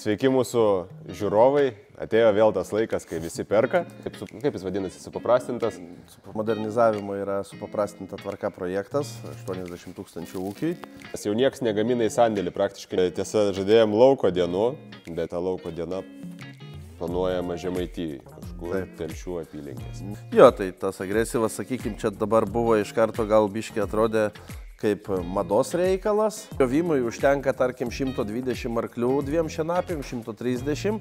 Sveiki mūsų žiūrovai, atėjo vėl tas laikas, kai visi perka. Kaip jis vadinasi, supaprastintas? Modernizavimo yra supaprastinta tvarka projektas, 80 000 ūkiai. Jau nieks negamina į sandėlį praktiškai. Tiesa, žadėjom lauko dienų, bet ta lauko diena planuojama Žemaitijai, kažkur Telšių apylinkės. Jo, tai tas agresyvas, sakykime, čia dabar buvo iš karto gal biškiai atrodė kaip mados reikalas. Jovimui užtenka, tarkim, 120 arklių, 2 šienapėm, 130.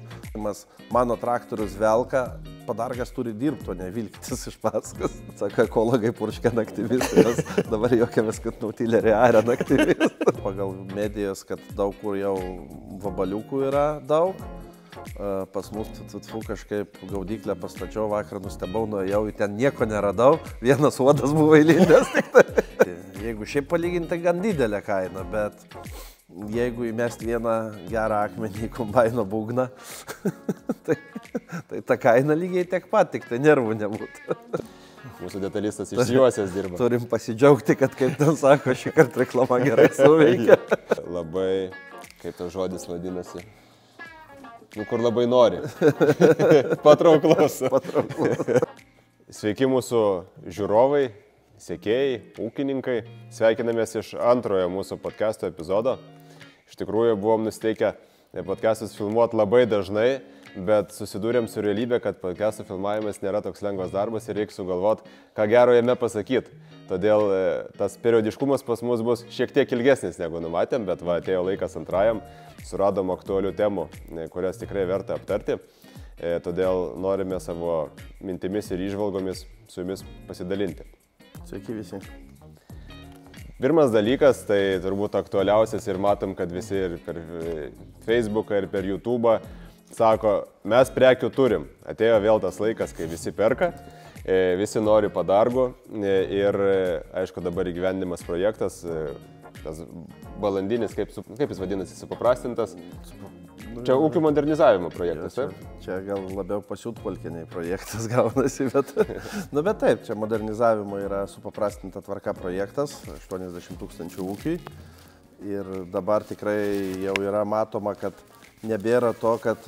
Mano traktorius velka, padargas turi dirbti, o ne vilktis iš paskos. Sako, ekologai purškian aktyvistas, dabar jokiamės, kad nautyleriai arian aktyvistas. Pagal medijas, kad daug kur jau vabaliukų yra daug. Pas mus kažkaip gaudyklę pastačiau, vakar nustebau, nuėjau, ten nieko neradau, vienas uodas buvo įlindęs tik tai. Jeigu šiaip palyginti, gan didelė kaina, bet jeigu įmesti vieną gerą akmenį į kombaino būgną, tai ta kaina lygiai tiek pat, tik tai nervų nebūtų. Mūsų detalistas išsijuosęs dirba. Turim pasidžiaugti, kad, kaip ten sako, šį kartą reklama gerai suveikia. Labai, kaip tas žodis vadinasi, kur labai nori. Patrauklus. Sveiki mūsų žiūrovai, sekėjai, ūkininkai. Sveikinamės iš antrojo mūsų podcast'o epizodo. Iš tikrųjų buvom nusiteikę podcastus filmuoti labai dažnai, bet susidūrėm su realybė, kad podcastų filmavimas nėra toks lengvas darbas ir reikia sugalvoti, ką gero jame pasakyti. Todėl tas periodiškumas pas mus bus šiek tiek ilgesnis negu numatėm, bet va, atėjo laikas antrajam, suradom aktualių temų, kurias tikrai verta aptarti. Todėl norime savo mintimis ir įžvalgomis su jumis pasidalinti. Sveiki visi. Pirmas dalykas, tai turbūt aktualiausias ir matom, kad visi ir per Facebooką ir per YouTube'ą sako, mes prekių turim. Atėjo vėl tas laikas, kai visi perka, visi nori padargų ir, aišku, dabar įgyvendimas projektas, tas balandinis, kaip jis vadinasi, supaprastintas. Čia ūkių modernizavimo projektas, taip? Čia gal labiau pasiutpolkiniai projektas gaunasi, bet taip, čia modernizavimo yra supaprastinta tvarka projektas, 80 000 ūkiai. Ir dabar tikrai jau yra matoma, kad nebėra to, kad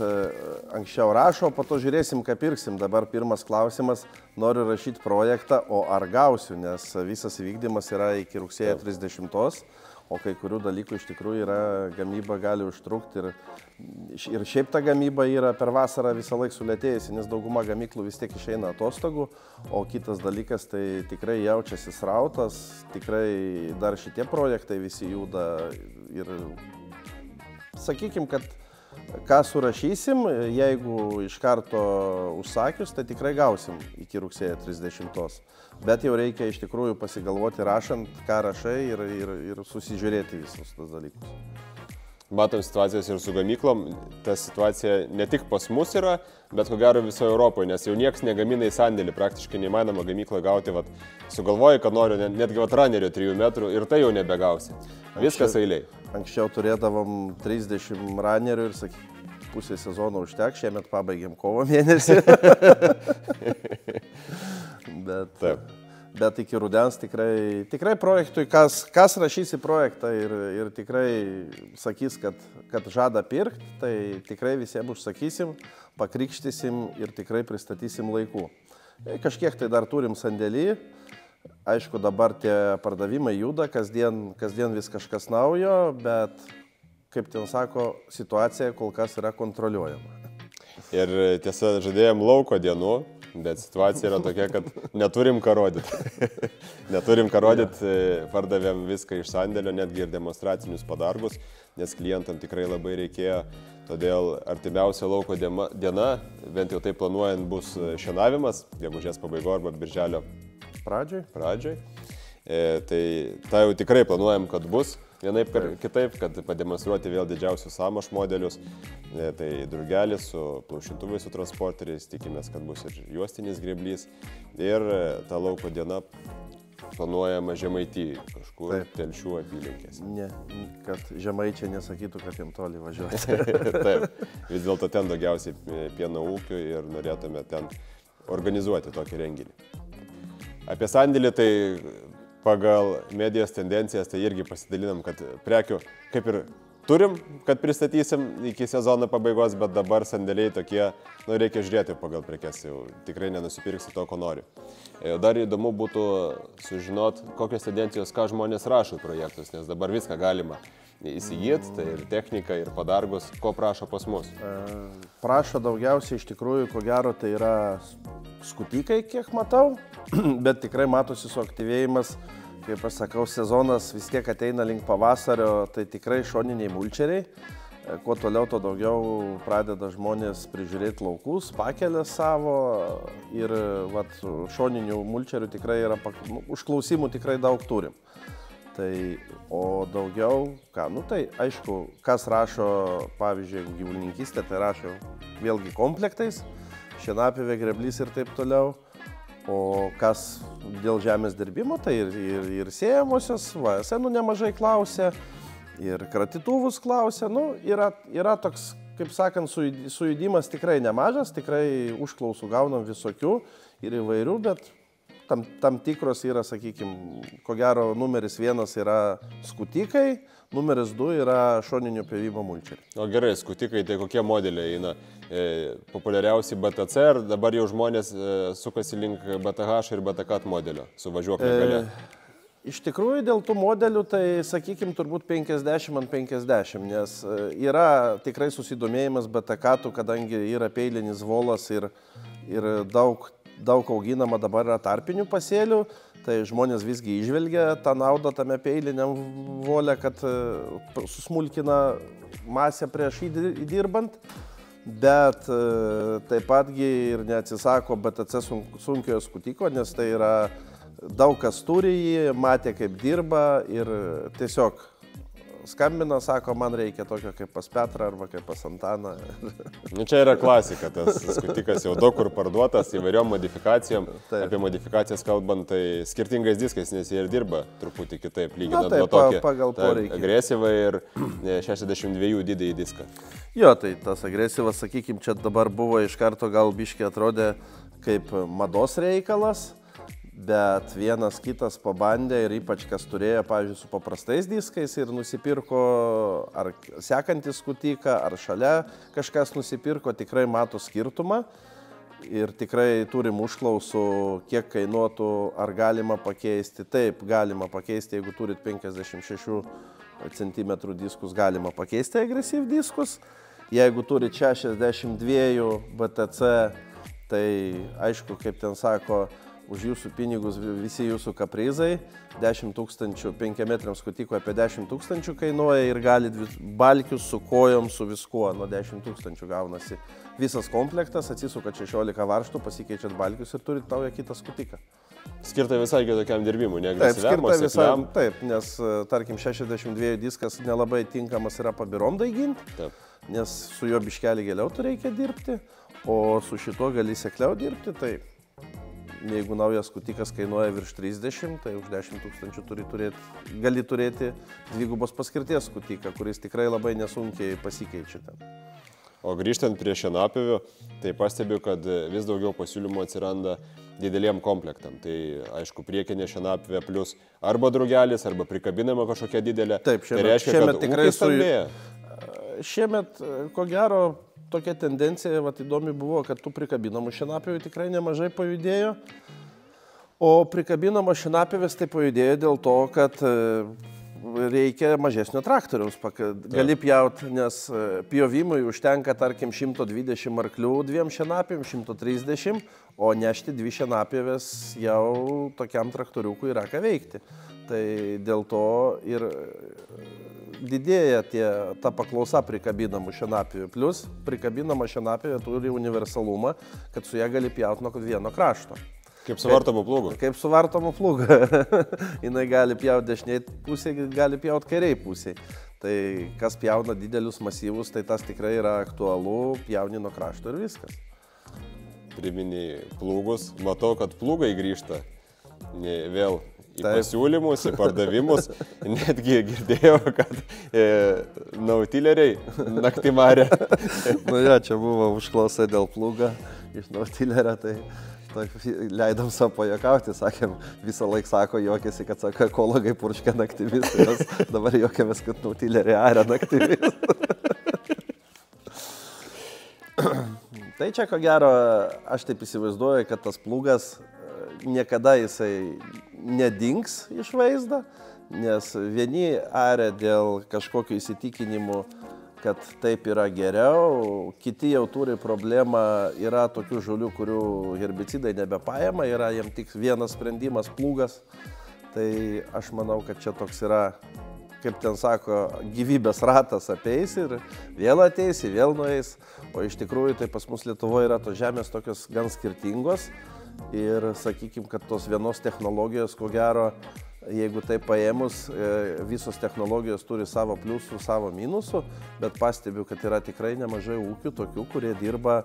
anksčiau rašo, po to žiūrėsim, ką pirksim. Dabar pirmas klausimas, noriu rašyti projektą, o ar gausiu, nes visas įvykdymas yra iki rugsėjo 30. O kai kurių dalykų iš tikrųjų yra, gamyba gali užtrukti ir šiaip ta gamyba yra per vasarą visą laiką sulėtėjusi, nes dauguma gamyklų vis tiek išeina atostogų, o kitas dalykas tai tikrai jaučiasi srautas, tikrai dar šitie projektai visi juda ir sakykim, kad ką surašysim, jeigu iš karto užsakius, tai tikrai gausim iki rugsėjo 30. Bet jau reikia iš tikrųjų pasigalvoti rašant, ką rašai ir susižiūrėti visus tas dalykus. Matom situacijas ir su gamyklom. Ta situacija ne tik pas mus yra, bet ko gero visoje Europoje, nes jau nieks negamina į sandėlį, praktiškai neįmanoma gamyklą gauti. Sugalvoji, kad noriu netgi ranerio 3 metrų ir tai jau nebegausi. Viskas eiliai. Anksčiau turėdavom 30 ranerių ir pusė sezono užtek, šiemet pabaigėm kovo mėnesį. Bet iki rudens tikrai projektui, kas rašys į projektą ir tikrai sakys, kad žada pirkti, tai tikrai visiems užsakysim, pakrikštysim ir tikrai pristatysim laiku. Kažkiek tai dar turim sandėlį. Aišku, dabar tie pardavimai juda, kasdien vis kažkas naujo, bet, kaip ten sako, situacija kol kas yra kontroliuojama. Ir tiesa, žadėjom lauko dienų, bet situacija yra tokia, kad neturim ką rodyti. Neturim ką rodyti, pardavėm viską iš sandėlio, netgi ir demonstracinius padargus, nes klientam tikrai labai reikėjo. Todėl artimiausia lauko diena, bent jau tai planuojant, bus šienavimas, gegužės pabaigoje arba birželio pradžioj. Tai tą jau tikrai planuojam, kad bus vienaip kitaip, kad pademonstruoti vėl didžiausius samaš modelius. Tai drugelis su plaušintuvais, su transporteriais, tikimės, kad bus ir juostinis grėblys. Ir ta lauko diena planuojama Žemaitijai, kažkur Telšių apylinkės. Ne, kad žemaičiai nesakytų, kad jiem toli važiuoti. Taip, vis dėlto ten daugiausiai pieno ūkių ir norėtume ten organizuoti tokį renginį. Apie sandėlį tai pagal medijos tendencijas tai irgi pasidalinam, kad prekių kaip ir turim, kad pristatysim iki sezono pabaigos, bet dabar sandėliai tokie, reikia žiūrėti pagal prekes, jau tikrai nenusipirksi to, ko nori. Dar įdomu būtų sužinot, kokios tendencijos, ką žmonės rašo projektus, nes dabar viską galima įsigyti, tai ir technika, ir padargus, ko prašo pas mus. Prašo daugiausiai iš tikrųjų, ko gero, tai yra skutikai, kiek matau, bet tikrai matosi suaktyvėjimas, kaip aš sakau, sezonas vis tiek ateina link pavasario, tai tikrai šoniniai mulčeriai. Kuo toliau, to daugiau pradeda žmonės prižiūrėti laukus, pakelės savo ir šoninių mulčerių tikrai yra, užklausimų tikrai daug turim. Tai, o daugiau, tai aišku, kas rašo, pavyzdžiui, gyvulininkystė, tai rašo vėlgi komplektais, šienapjovė, greblys ir taip toliau. O kas dėl žemės dirbimo, tai ir sėjamosios, VSN nemažai klausia, ir kratytuvus klausia. Yra toks, kaip sakant, sujudimas tikrai nemažas, tikrai užklausų gaunam visokių ir įvairių, bet tam tikros yra, sakykime, ko gero numeris 1 yra skutikai, numeris 2 yra šoninio pjovimo mulčeriai. O gerai, skutikai, tai kokie modeliai eina? Populiariausi BTC ir dabar jau žmonės sukasi link BTH ir BTK modelio su važiuoklė gale? Iš tikrųjų, dėl tų modelių, tai, sakykime, turbūt 50 ant 50, nes yra tikrai susidomėjimas BTK, kadangi yra peilinis volas ir daug auginama dabar yra tarpinių pasėlių, tai žmonės visgi išvelgia tą naudą tame peiliniam volę, kad susmulkina masę prieš įdirbant, bet taip patgi ir neatsisako BTC sunkiojo skutiko, nes tai yra daug kas turi jį, matė kaip dirba ir tiesiog skambina, sako, man reikia tokio kaip pas Petrą arba kaip pas Antaną. Čia yra klasika, tas skutikas jau daug kur parduotas įvairiom modifikacijom. Taip. Apie modifikacijas kalbant, tai skirtingais diskais, nes jie ir dirba truputį kitaip, lyginant nuo tokį agresyvą ir 62 didįjį diską. Jo, tai tas agresyvas, sakykime, čia dabar buvo iš karto gal biškai atrodė kaip mados reikalas. Bet vienas kitas pabandė ir ypač kas turėjo, pavyzdžiui, su paprastais diskais ir nusipirko ar sekantį skutiką, ar šalia kažkas nusipirko, tikrai mato skirtumą ir tikrai turim užklausų, kiek kainuotų, ar galima pakeisti. Taip, galima pakeisti, jeigu turit 56 cm diskus, galima pakeisti agresyv diskus. Jeigu turit 62 BTC, tai aišku, kaip ten sako, už jūsų pinigus visi jūsų kaprizai, 10 000, 5 metrams skutiko apie 10 000 kainuoja ir gali balkius su kojom, su viskuo, nuo 10 000 gaunasi. Visas komplektas, atsisuka 16 varžtų, pasikeičiat balkius ir turit naują kitą skutiką. Skirta visai kitokiam dirbimui, ne agresyviam, o sekliam? Taip, nes, tarkim, 62 diskas nelabai tinkamas yra pabirom daiginti, nes su juo biškelį giliau tu reikia dirbti, o su šituo gali sekliau dirbti, tai jeigu naujas skutikas kainuoja virš 30, tai už 10 000 gali turėti dvigubos paskirties skutiką, kuris tikrai labai nesunkiai pasikeičia ten. O grįžtant prie šienapjovių, tai pastebiu, kad vis daugiau pasiūlymų atsiranda dideliem komplektam. Tai aišku, priekinė šienapjovė plus arba drugelis, arba prikabinama kažkokia didelė. Taip, tai reiškia, kad tikrai stambėja. Šiemet, ko gero, tokia tendencija, įdomi buvo, kad tų prikabinamų šienapjovių tikrai nemažai pajudėjo. O prikabinamos šienapjovės tai pajudėjo dėl to, kad reikia mažesnio traktoriaus. Gali pjauti, nes pjovimui užtenka, tarkim, 120 arklių 2 šienapjovėm, 130, o nešti 2 šienapjovės jau tokiam traktoriukui yra ką veikti. Tai dėl to ir didėja ta paklausa prikabinamų šienapjovių. Plus prikabinama šienapjovė turi universalumą, kad su ją gali pjauti nuo vieno krašto. Kaip su vartomu plūgu? Kaip su vartomu plūgu. Jinai gali pjauti dešiniai pusėje, gali pjauti kairiai pusėje. Tai kas pjauna didelius masyvus, tai tas tikrai yra aktualu, pjauni nuo krašto ir viskas. Priminėjai plūgus. Matau, kad plūgai grįžta vėl į pasiūlymus, į pardavimus. Netgi girdėjau, kad nautileriai naktį marė. Nu jo, čia buvo užklausa dėl plūgo iš nautilerio, tai leidom savo pajuokauti, sakėm, visą laiką sako, juokėsi, kad sako, ekologai purškia naktimis, mes dabar juokėmės, kad nautileriai aria naktimis. Tai čia ko gero, aš taip įsivaizduoju, kad tas plūgas niekada jisai nedings iš vaizdo, nes vieni aria dėl kažkokių įsitikinimų, kad taip yra geriau, kiti jau turi problemą, yra tokių žolių, kurių herbicidai nebepaima, yra jiem tik vienas sprendimas plūgas. Tai aš manau, kad čia toks yra, kaip ten sako, gyvybės ratas apeis ir vėl ateis, vėl nueis. O iš tikrųjų tai pas mus Lietuvoje yra tos žemės tokios gan skirtingos ir sakykime, kad tos vienos technologijos, ko gero, jeigu tai paėmus, visos technologijos turi savo pliusų, savo minusų, bet pastebiu, kad yra tikrai nemažai ūkių tokių, kurie dirba,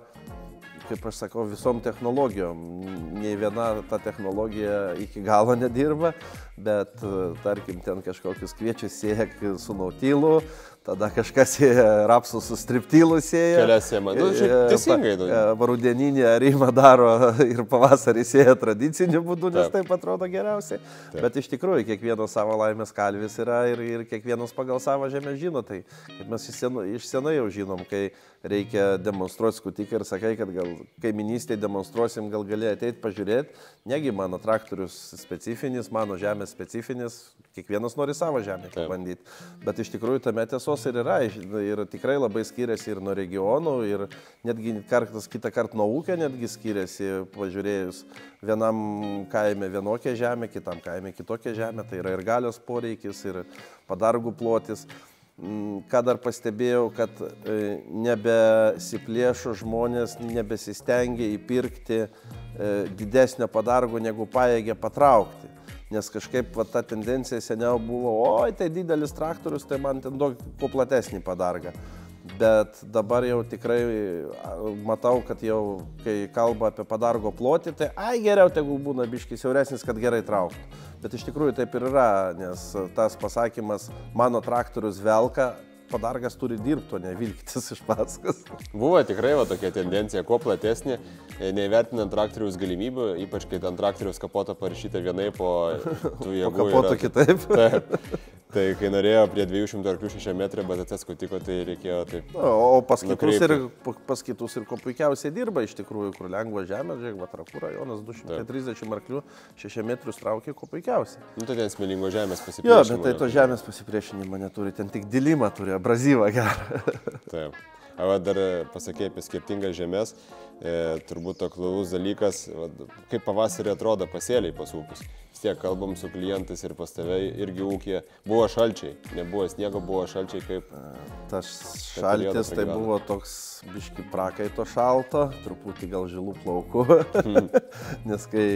kaip aš sakau, visom technologijom. Nei viena ta technologija iki galo nedirba, bet tarkim ten kažkokius kviečius sėja su nautilu, tada kažkas rapsus su striptilu sėja. Kelias sėma, teisingai. Rudeninį arimą daro ir pavasarį sėja tradiciniu būdu, nes taip atrodo geriausiai. Taip. Bet iš tikrųjų kiekvienas savo laimės kalvis yra ir kiekvienas pagal savo žemę žino. Tai kaip mes iš senai jau žinom, kai reikia demonstruoti skutiką ir sakai, kad gal kaiminystėje demonstruosim, gal gali ateiti pažiūrėti. Negi mano traktorius specifinis, mano žemė specifinis, kiekvienas nori savo žemę bandyti. Bet iš tikrųjų tame tiesos ir yra. Ir tikrai labai skiriasi ir nuo regionų, ir netgi kitą kartą nuo ūkio netgi skiriasi, pažiūrėjus, vienam kaime vienokia žemė, kitam kaime kitokia žemė. Tai yra ir galios poreikis, ir padargų plotis. Ką dar pastebėjau, kad nebesiplėšo žmonės, nebesistengia įpirkti didesnio padargo, negu pajėgia patraukti. Nes kažkaip ta tendencija seniau buvo, oi, tai didelis traktorius, tai man ten duok kuo platesnį padargą. Bet dabar jau tikrai matau, kad jau, kai kalba apie padargo plotį, tai geriau tegul būna biškis siauresnis, kad gerai trauktų. Bet iš tikrųjų taip ir yra, nes tas pasakymas, mano traktorius velka, padargas turi dirbti, o ne vilktis iš paskos. Buvo tikrai tokia tendencija, kuo platesnė, neįvertinant traktoriaus galimybių, ypač kai ant traktoriaus kapoto parašyta vienaip, o tų jėgų po kapoto kitaip. Taip. Tai kai norėjo prie 200 arklių 6 metrų BTC skutiko, tai reikėjo taip. O pas kitus ir ko puikiausiai dirba iš tikrųjų, kur lengva žemė, žiūrėk, Trakų rajonas 230 arklių 6 metrus traukia, ko puikiausiai. Tai ten smėlingo žemės pasipriešinimo. Jo, bet tai to žemės pasipriešinimo neturi, ten tik dilimą turi, abrazyvą gerą. Taip. O dar pasakė apie skirtingas žemės, turbūt aktualus dalykas, kaip pavasarį atrodo pasėliai pas ūkius. Vis tiek kalbam su klientais ir pas tave irgi ūkija. Buvo šalčiai, nebuvo sniego, buvo šalčiai kaip... Tas šaltis tai buvo toks biški prakaito šalto, truputį gal žilų plaukų, nes kai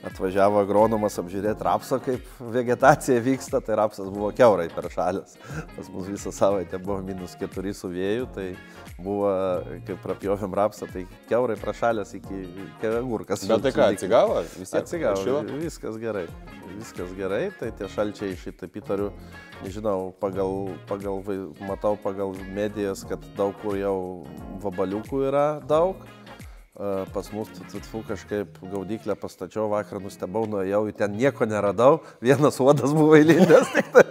atvažiavo agronomas apžiūrėti rapso, kaip vegetacija vyksta, tai rapsas buvo kiaurai per šalės. Pas mus visą savaitę buvo -4 su vėju, tai buvo, kai prapjovėm rapsą, tai kiaurai prašalės iki agurkas. Bet tai ką, atsigavo? Atsigavo, viskas gerai. Viskas gerai, tai tie šalčiai šitaip įtariu, nežinau, matau pagal medijas, kad daug kur jau vabaliukų yra daug. Pas mus kažkaip gaudyklę pastačiau, vakar nustebau, nuėjau, ten nieko neradau, vienas uodas buvo įlindęs tik tai.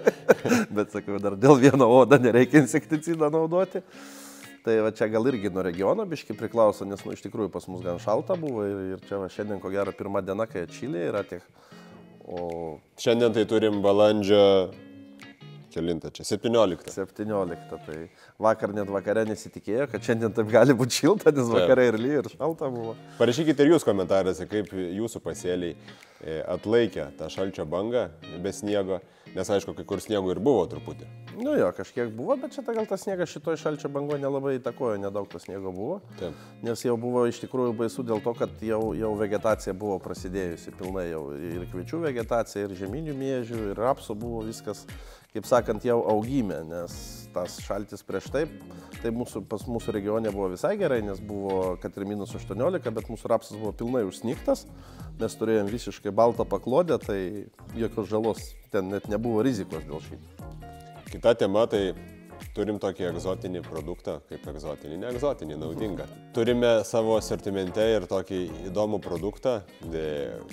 Bet sakau, dar dėl vieno uodo nereikia insekticidą naudoti. Tai va čia gal irgi nuo regiono biški priklauso, nes iš tikrųjų pas mus gan šalta buvo ir čia va šiandien ko gero pirma diena, kai atšylė yra tiek. O šiandien tai turim balandžio... Kelintą čia? 17. 17. Tai vakar net vakare nesitikėjo, kad šiandien taip gali būti šilta, nes vakare ir lyja, ir šalta buvo. Parašykite ir jūs komentaruose, kaip jūsų pasėliai atlaikė tą šalčio bangą be sniego, nes aišku, kai kur sniego ir buvo truputį. Nu jo, kažkiek buvo, bet šitą gal tas sniegas šitoj šalčio bango nelabai įtakojo, nedaug to sniego buvo. Taip. Nes jau buvo iš tikrųjų baisu dėl to, kad jau vegetacija buvo prasidėjusi pilnai, jau ir kviečių vegetacija, ir žeminių miežių, ir rapsų buvo viskas, kaip sakant, jau augime, nes tas šaltis prieš taip, tai pas mūsų regione buvo visai gerai, nes buvo kad ir -18, bet mūsų rapsas buvo pilnai užsnigtas, mes turėjom visiškai baltą paklodę, tai jokios žalos ten net nebuvo rizikos dėl šito. Kita tema tai turim tokį egzotinį produktą, kaip egzotinį, ne egzotinį, naudingą. Turime savo asortimente ir tokį įdomų produktą,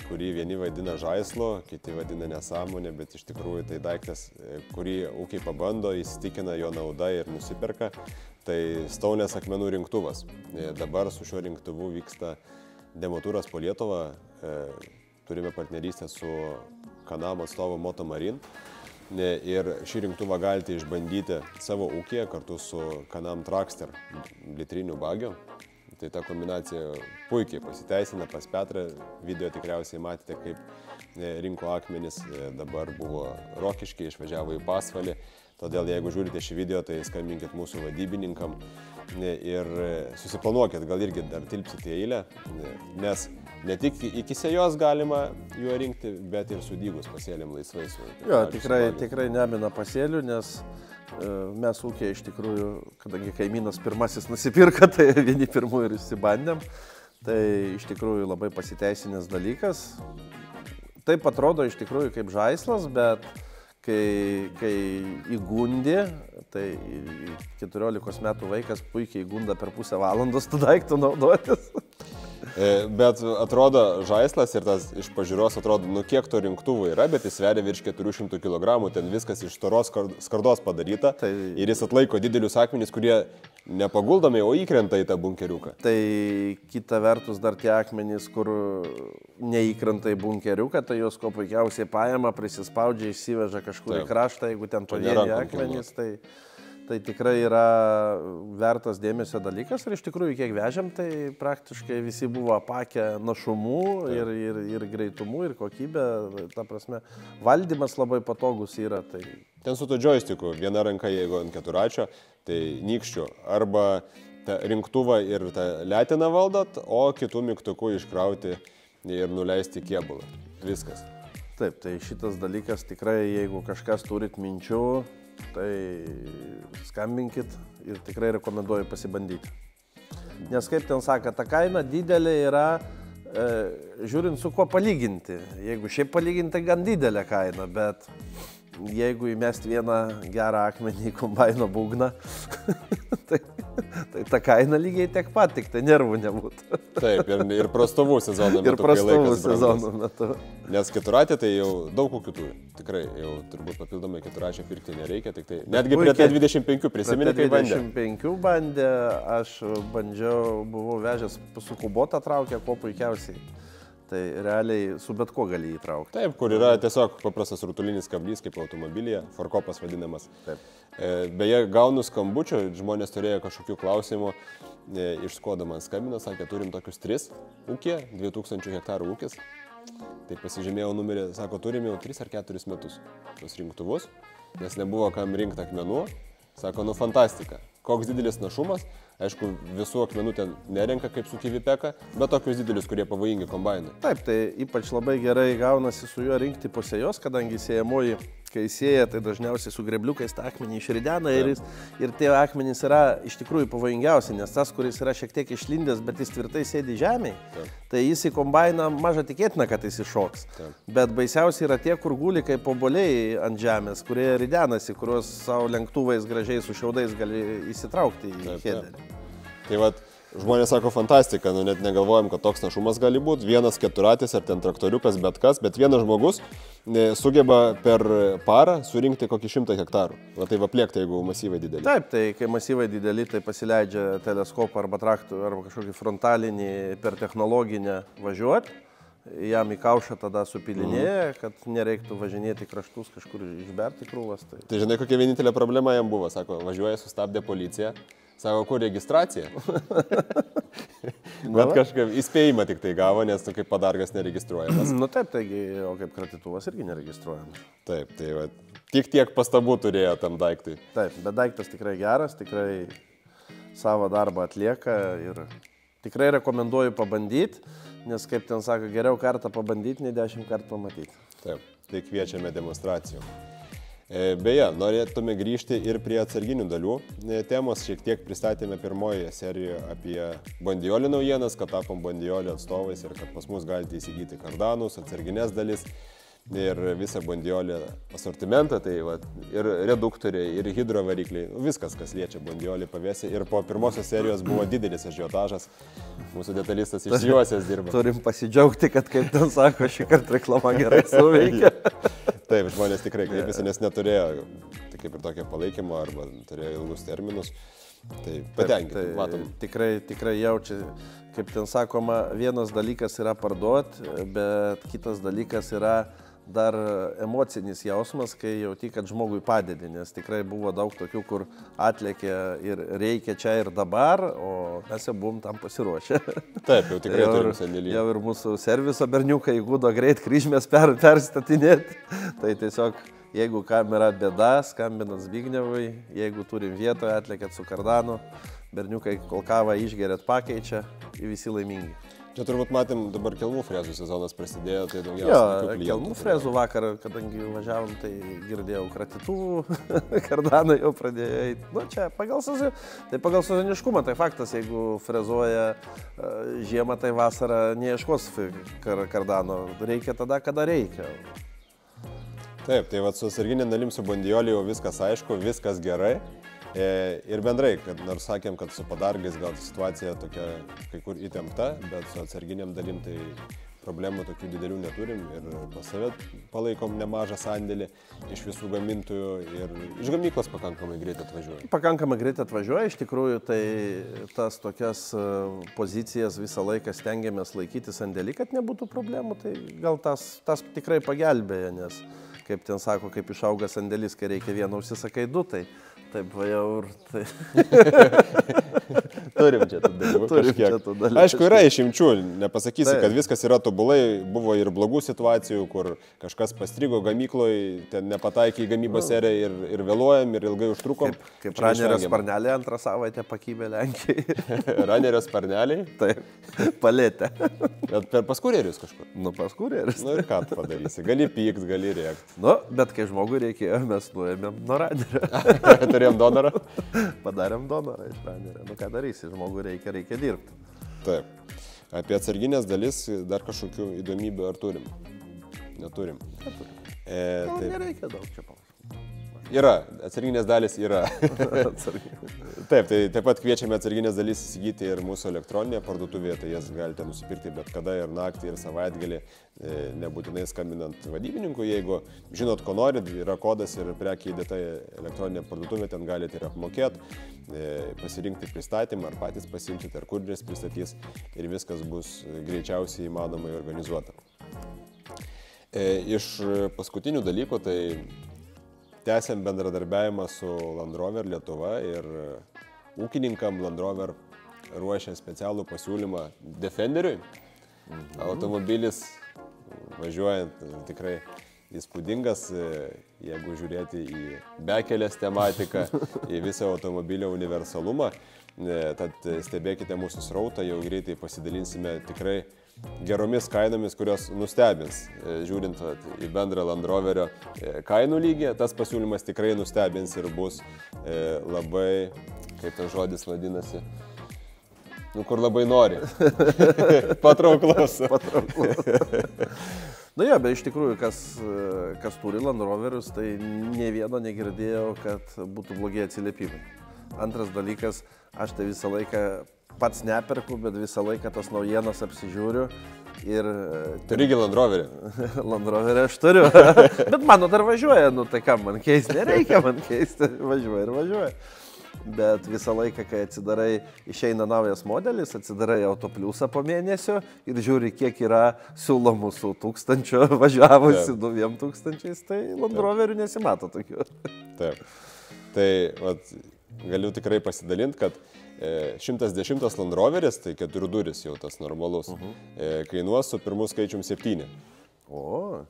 kurį vieni vadina žaislu, kiti vadina nesąmonė, bet iš tikrųjų tai daiktas, kurį ūkiai pabando, įsitikina jo nauda ir nusiperka. Tai Staunės akmenų rinktuvas. Dabar su šiuo rinktuvu vyksta demotūras po Lietuvą. Turime partnerystę su Kanam atstovu Moto Marine. Ir šį rinktuvą galite išbandyti savo ūkyje kartu su Kanam Trackster litriniu bagiu. Tai ta kombinacija puikiai pasiteisina. Pas Petrą video tikriausiai matėte, kaip rinko akmenis, dabar buvo Rokiškiai, išvažiavo į Pasvalį. Todėl jeigu žiūrite šį video, tai skambinkit mūsų vadybininkam ir susiplanuokit, gal irgi dar tilpsite į eilę, nes ne tik iki sėjos galima juo rinkti, bet ir sudygus pasėliam laisvai. Jo, tikrai nemina pasėlių, nes mes ūkiai iš tikrųjų, kadangi kaimynas pirmasis nusipirka, tai vieni pirmųjų ir įsibandėm, tai iš tikrųjų labai pasiteisinęs dalykas. Taip atrodo iš tikrųjų kaip žaislas, bet kai įgundė, tai 14 metų vaikas puikiai įgunda per pusę valandos tų daiktų naudotis. Bet atrodo žaislas ir tas iš pažiūros atrodo, kiek to rinktuvų yra, bet jis sveria virš 400 kg, ten viskas iš storos skardos padaryta ir jis atlaiko didelius akmenis, kurie nepaguldomi, o įkrenta į tą bunkeriuką. Tai kita vertus dar tie akmenys, kur neįkrenta į bunkeriuką, tai jos ko puikiausiai paima, prisispaudžia, išsiveža kažkur į kraštą, jeigu ten pavieniai akmenys, tai tikrai yra vertas dėmesio dalykas ir iš tikrųjų kiek vežėm, tai praktiškai visi buvo apakę našumu ir greitumu ir kokybė, ta prasme, valdymas labai patogus yra. Tai... Ten su to joysticku, viena ranka jeigu ant keturačio, tai nykščių arba tą rinktuvą ir tą letiną valdot, o kitų mygtukų iškrauti ir nuleisti kėbulą. Viskas. Taip, tai šitas dalykas tikrai, jeigu kažkas turit minčių, tai skambinkit ir tikrai rekomenduoju pasibandyti. Nes kaip ten sako, ta kaina didelė yra, žiūrint su kuo palyginti. Jeigu šiaip palyginti, gan didelė kaina, bet jeigu įmest vieną gerą akmenį į kombaino būgną, tai ta kaina lygiai tiek pat, tik tai nervų nebūtų. Taip, ir prastovų sezono metu. Ir prastovų sezono metu. Nes keturatė tai jau daug kokių turi. Tikrai, jau turbūt papildomai keturačio pirkti nereikia. Tik tai, netgi prie T25 prisiminė, kai bandė. Prie T25 bandė, aš bandžiau, buvau vežęs su kubota traukę, kuo puikiausiai. Tai realiai su bet ko gali įtraukti. Taip, kur yra tiesiog paprastas rutulinis kablys, kaip automobilyje, forkopas vadinamas. Taip. Beje, gaunu skambučių, žmonės turėjo kažkokių klausimų, iš Skoda man skambino, sakė, turim tokius 3 ūkį, 2000 hektarų ūkis. Tai pasižymėjau numerį, sako, turim jau 3 ar 4 metus tos rinktuvus, nes nebuvo kam rinkti akmenų. Sako, fantastika, koks didelis našumas. Aišku, visų akmenų ten nerenka kaip su kivipeka, bet tokius didelius, kurie pavojingi kombainui. Taip, tai ypač labai gerai gaunasi su juo rinkti po sėjos, kadangi sėjamoji, kai sėja, tai dažniausiai su grebliukais tą akmenį išridena ir tie akmenys yra iš tikrųjų pavojingiausi, nes tas, kuris yra šiek tiek išlindęs, bet jis tvirtai sėdi žemėje, tai jis į kombainą maža tikėtina, kad jis iššoks. Bet baisiausiai yra tie, kur guli kaip obuoliai ant žemės, kurie ridenasi, kuriuos savo lenktuvais gražiai su šiaudais gali įsitraukti į hederį. Tai vat, žmonės sako fantastika, net negalvojam, kad toks našumas gali būti. Vienas keturatis ar ten traktoriukas, bet kas, bet vienas žmogus sugeba per parą surinkti kokį 100 hektarų. Va tai apliekta, jeigu masyvai dideli. Taip, tai kai masyvai dideli, tai pasileidžia teleskopą arba traktorių arba kažkokį frontalinį per technologinę važiuoti. Jam į kaušą tada supilinėja, kad nereiktų važinėti kraštus, kažkur išberti krūvas. Tai žinai, kokia vienintelė problema jam buvo, sako, važiuoja, sustabdė policija. Sako, kur registracija? Bet kažkaip įspėjimą tik tai gavo, nes kaip padargas neregistruojamas. Taip, taigi, o kaip kratytuvas irgi neregistruojamas. Taip, tai va, tiek pastabų turėjo tam daiktui. Taip, bet daiktas tikrai geras, tikrai savo darbą atlieka ir tikrai rekomenduoju pabandyti, nes kaip ten sako, geriau kartą pabandyti, nei 10 kartų pamatyti. Taip, tai kviečiame demonstracijų. Beje, norėtume grįžti ir prie atsarginių dalių temos. Šiek tiek pristatėme pirmoje serijoje apie Bandiolį naujienas, kad tapom Bandiolį atstovais ir kad pas mus galite įsigyti kardanus, atsarginės dalis. ir visą Bondiolį asortimentą, tai va, ir reduktoriai, ir hidrovarikliai, viskas, kas liečia Bondiolį pavėsį. Ir po pirmosios serijos buvo didelis ažiotažas, mūsų detalistas išsijuosęs dirba. Turim pasidžiaugti, kad, kaip ten sako, šį kartą reklama gerai suveikia. Taip, žmonės tikrai kreipėsi, nes neturėjo tai kaip ir tokio palaikymo arba turėjo ilgus terminus. Tai patenkinti, matom. Tikrai jaučia, kaip ten sakoma, vienas dalykas yra parduoti, bet kitas dalykas yra dar emocinis jausmas, kai jauti, kad žmogui padedi, nes tikrai buvo daug tokių, kur atlėkė ir reikia čia ir dabar, o mes jau buvom tam pasiruošę. Taip, jau tikrai turim sandėlį. Jau ir mūsų serviso berniukai įgūdo greit kryžmės perstatinėti, tai tiesiog jeigu kam yra bėda, skambinat Zbignevui, jeigu turim vietoje, atlėkėt su kardanu, berniukai kol kavą išgerėt pakeičia ir visi laimingi. Čia turbūt matėm, dabar kelmų frezų sezonas prasidėjo, tai daugiausiai klientų. Kelmų frezų vakar, kadangi važiavom, tai girdėjau kratituvų, kardanai jau pradėjo eiti. Nu, čia pagal sezoniškumą, tai faktas, jeigu frezuoja žiemą, tai vasarą neieškos kardano, reikia tada, kada reikia. Taip, tai vat su atsarginėm dalim su Bondioliu jau viskas aišku, viskas gerai. Ir bendrai, kad nors sakėm, kad su padargais gal situacija tokia kai kur įtempta, bet su atsarginėm dalim tai problemų tokių didelių neturim ir pas save palaikom nemažą sandėlį iš visų gamintojų ir iš gamyklos pakankamai greit atvažiuoja. Pakankamai greit atvažiuoja, iš tikrųjų tai tas tokias pozicijas visą laiką stengiamės laikyti sandėlį, kad nebūtų problemų, tai gal tas tikrai pagelbėja, nes kaip ten sako, kaip išauga sandėlis, kai reikia vieną užsisakai du, tai taip va jau ir tai. Turim čia tų dalykų. Aišku, yra išimčių, nepasakysi, kad viskas yra tobulai, buvo ir blogų situacijų, kur kažkas pastrigo gamykloje, ten nepataikė į gamybos seriją ir vėluojam, ir ilgai užtrukom. Kaip Ranerio sparnelė antrą savaitę pakybė Lenkijai. Ranerio sparneliai? Taip, palėtė. Bet per pas kurjerius kažkur? Nu, pas kurjerius. Nu ir ką tu padarysi? Gali pykt, gali rėkt. Nu, bet kai žmogui reikėjo, mes nuėmėm nuo Ranerio. Turėjom donorą? Padarėm donorą iš Ranerio. Nu ką darysi, žmogui reikia dirbti. Taip. Apie atsarginės dalis dar kažkokių įdomybių ar turim? Neturim. Gal nereikia daug čia pausų. Yra, atsarginės dalis yra. Taip, tai taip pat kviečiame atsarginės dalis įsigyti ir mūsų elektroninėje parduotuvėje, tai jas galite nusipirkti bet kada ir naktį, ir savaitgalį, nebūtinai skambinant vadybininkui, jeigu žinot, ko norit, yra kodas ir prekiai įdėta elektroninė parduotuvė, ten galite ir apmokėti, pasirinkti pristatymą, ar patys pasimsit, ar kurjeris pristatys ir viskas bus greičiausiai įmanomai organizuota. Iš paskutinių dalykų, tai tęsiam bendradarbiavimą su Land Rover Lietuva ir ūkininkam Land Rover ruošia specialų pasiūlymą Defenderiui. Automobilis važiuojant tikrai įspūdingas, jeigu žiūrėti į bekelės tematiką, į visą automobilio universalumą. Tad stebėkite mūsų srautą, jau greitai pasidalinsime tikrai geromis kainomis, kurios nustebins, žiūrint į bendrą Land Roverio kainų lygį. Tas pasiūlymas tikrai nustebins ir bus labai, kaip tas žodis vadinasi, nu kur labai nori. Patrauklus. Nu jo, bet iš tikrųjų, kas turi Land Roverius, tai ne vieno negirdėjau, kad būtų blogi atsiliepimai. Antras dalykas, aš tai visą laiką pats neperku, bet visą laiką tas naujienas apsižiūriu. Turigi Land Roverį? Land Roverį aš turiu, bet mano dar važiuoja, nu tai kam man keisti, nereikia man keisti, važiuoja ir važiuoja. Bet visą laiką, kai atsidarai, išeina naujas modelis, atsidarai Autopliusą po mėnesio ir žiūri, kiek yra siūlomų su 1000 važiavusi 2000, tai Land Roverių nesimato tokių. Taip. Tai vat, galiu tikrai pasidalinti, kad 110 Land Roveris, tai 4 duris jau tas normalus, kainuos su pirmu skaičium 7. O,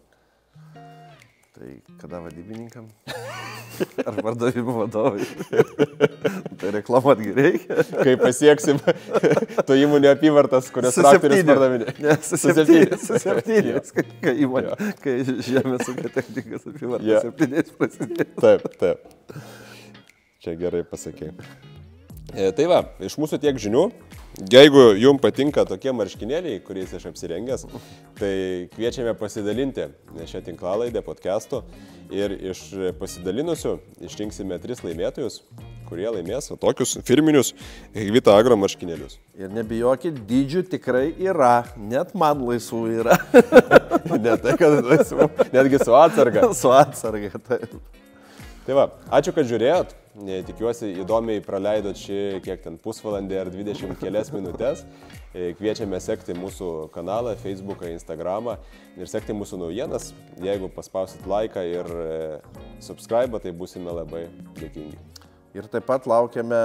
tai kada vadybininkam? Ar pardavimo vadovai? Tai reklamuot reikia. Kai pasieksim to įmonių apyvartas, kurias traktorius pardavinė. Ne, su 7. Kai įmonė, kai žemės ūkio technikas apyvartas 7 prasidės. Taip. Čia gerai pasakė. Tai va, iš mūsų tiek žinių. Jeigu jums patinka tokie marškinėliai, kuriais aš apsirengęs, tai kviečiame pasidalinti šią tinklalaidę podcast'u ir iš pasidalinusių išrinksime 3 laimėtojus, kurie laimės tokius firminius Higvita Agro marškinėlius. Ir nebijokit, dydžių tikrai yra, net man laisvų yra. Ne tai, kad laisvų, netgi su atsarga. Su atsarga, taip. Tai va, ačiū, kad žiūrėjot. Tikiuosi įdomiai praleidot šį kiek ten pusvalandį ar 20 kelias minutės. Kviečiame sekti mūsų kanalą, Facebooką, Instagramą ir sekti mūsų naujienas. Jeigu paspausit laiką ir subscribe, tai būsime labai dėkingi. Ir taip pat laukiame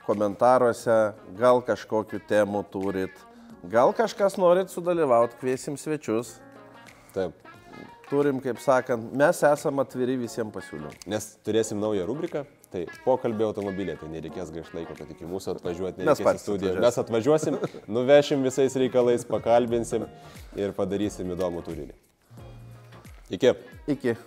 komentaruose, gal kažkokių temų turit, gal kažkas norit sudalyvauti, kviesim svečius. Taip. Turim, kaip sakant, mes esam atviri visiems pasiūlymams. Nes turėsim naują rubriką, tai pokalbį automobilė, tai nereikės gaišt laiko, kad iki mūsų atvažiuoti, nereikės į studiją. Mes atvažiuosim, nuvešim visais reikalais, pakalbinsim ir padarysim įdomų turinį. Iki. Iki.